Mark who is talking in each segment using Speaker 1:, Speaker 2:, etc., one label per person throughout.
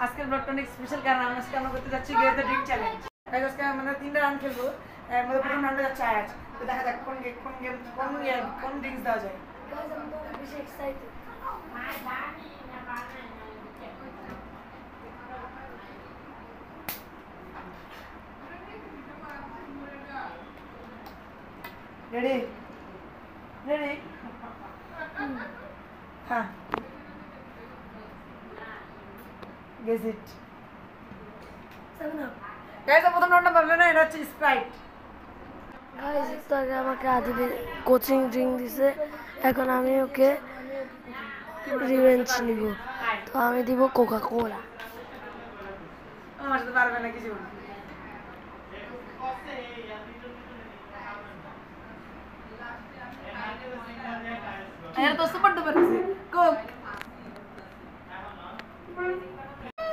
Speaker 1: আজকের ব্লগটা অনেক স্পেশাল কারণ আজকে আমরা করতে যাচ্ছি গেট দ্য ড্রিঙ্ক চ্যালেঞ্জ। আজকে আমরা 3টা রাউন্ড খেলবো। এর মধ্যে প্রথম রাউন্ডে যাচ্ছে আয়াজ। তো দেখা যাক কোন ড্রিঙ্কস দেওয়া যায়।
Speaker 2: গাইস আমি তো অনেক বেশি এক্সাইটেড।
Speaker 1: রেডি হ্যাঁ গেস ইট। গাইস প্রথম রাউন্ডটা পারলে না, এটা হচ্ছে স্প্রাইট।
Speaker 2: গাইস একটু আগে আমাকে আদিবে কোচিং ড্রিঙ্ক দিছে, এখন আমি ওকে রিভেঞ্জ নিব। তো আমি দিব কোকা কোলা।
Speaker 1: আমার সাথে পারবে না কিছু। এর তো সুপার ডুপার আছে কোক।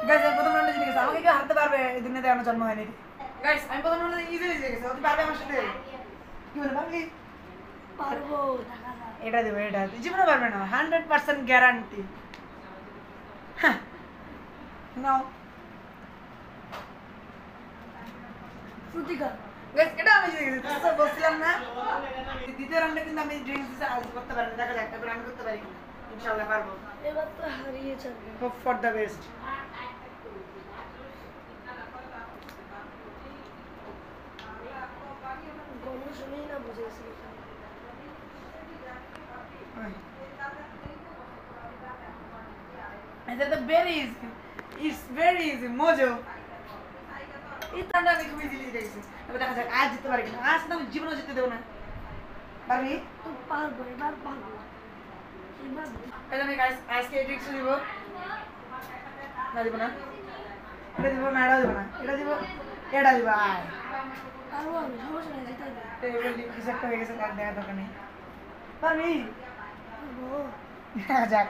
Speaker 1: গাইস প্রথম রাউন্ডে জিতে গেছে। আমাকে কি হারতে পারবে? এই দুনিয়াতে আমার জন্ম হয়নি। গাইস আমি প্রথম রাউন্ডে ইজিলি জিতে গেছি। তুমি পারবে আমার সাথে? কি বলে পারবি?
Speaker 2: পারবো।
Speaker 1: এটা দেবো, এটা জীবনে পারবে না, 100% গ্যারান্টি। হ্যাঁ নাও
Speaker 2: ফ্রুটিকা।
Speaker 1: গাইস এটা আমি জিতে গেছি। তো বলছিলাম না দ্বিতীয় রাউন্ডে কিন্তু আমি ড্রিঙ্কস আজ করতে পারি। দেখা যাক এবার আমি করতে পারি কিনা। ইনশাআল্লাহ পারবো।
Speaker 2: এবার তো হারিয়ে যাবে।
Speaker 1: Hope for the best.
Speaker 2: গল্প শুনেই না বুঝেছি।
Speaker 1: এটা তো very easy, it's very easy Mojo. এই রাউন্ডে আমি খুবই ইজিলি জিতে গেছি। এবার দেখা যাক আজ জিততে পারি কিনা। আজ তো আমি জীবনে জিততে দেবো না। পারবি?
Speaker 2: তো পারবো, এবার পারবো। এবার
Speaker 1: তাহলে আমি গাইস আজকে এই ড্রিঙ্কস দিব না, দিব না, এটা দিব না, এটা দিব না, এটা দিব, এটা দিব। আয়
Speaker 2: পারবো আমি, সমস্যা নেই, জিতে যাবে।
Speaker 1: টেবিল ডিসেক্ট হয়ে গেছে, কাট দেওয়ার দরকার নেই। পারবি?
Speaker 2: পারবো।
Speaker 1: যাক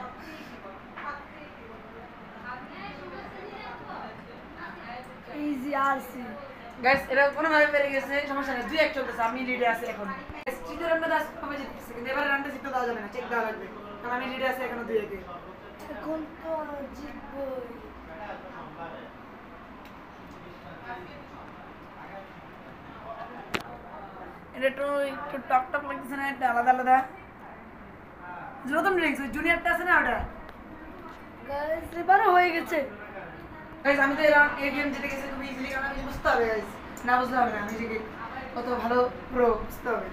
Speaker 2: ইজি আরসি।
Speaker 1: গাইস এটা কোনোভাবে পেরে গেছে, সমস্যা নেই। 2-1 চলতেছে, আমি লিডে আছি এখন। তৃতীয় রাউন্ডে দাস কবে জিততেছে, কিন্তু এবার রাউন্ডে জিততে দেওয়া যাবে না, চেক দেওয়া লাগবে, কারণ আমি লিডে আছি এখনো 2-1।
Speaker 2: এখন তো জিতবই।
Speaker 1: এটা একটু টক টক লাগতেছে না? একটা আলাদা আলাদা নতুন ড্রিঙ্কস, জুনিয়রটা আছে না ওটা।
Speaker 2: গাইস এবারও হয়ে গেছে।
Speaker 1: গাইস আমি তো এই গেম জিতে গেছি খুব ইজিলি, কারণ আমি বুঝতে হবে গাইস, না বুঝলে হবে না। আমি যে কত ভালো প্রো বুঝতে হবে।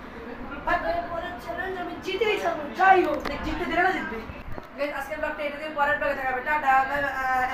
Speaker 2: পরের চ্যালেঞ্জ আমি জিতেই ছাড়বো, যাই হোক।
Speaker 1: জিততে দিলে না জিতবি। গাইস আজকের ব্লগটা এটা দিয়ে পরের ব্লগে দেখাবে। Tata bye bye.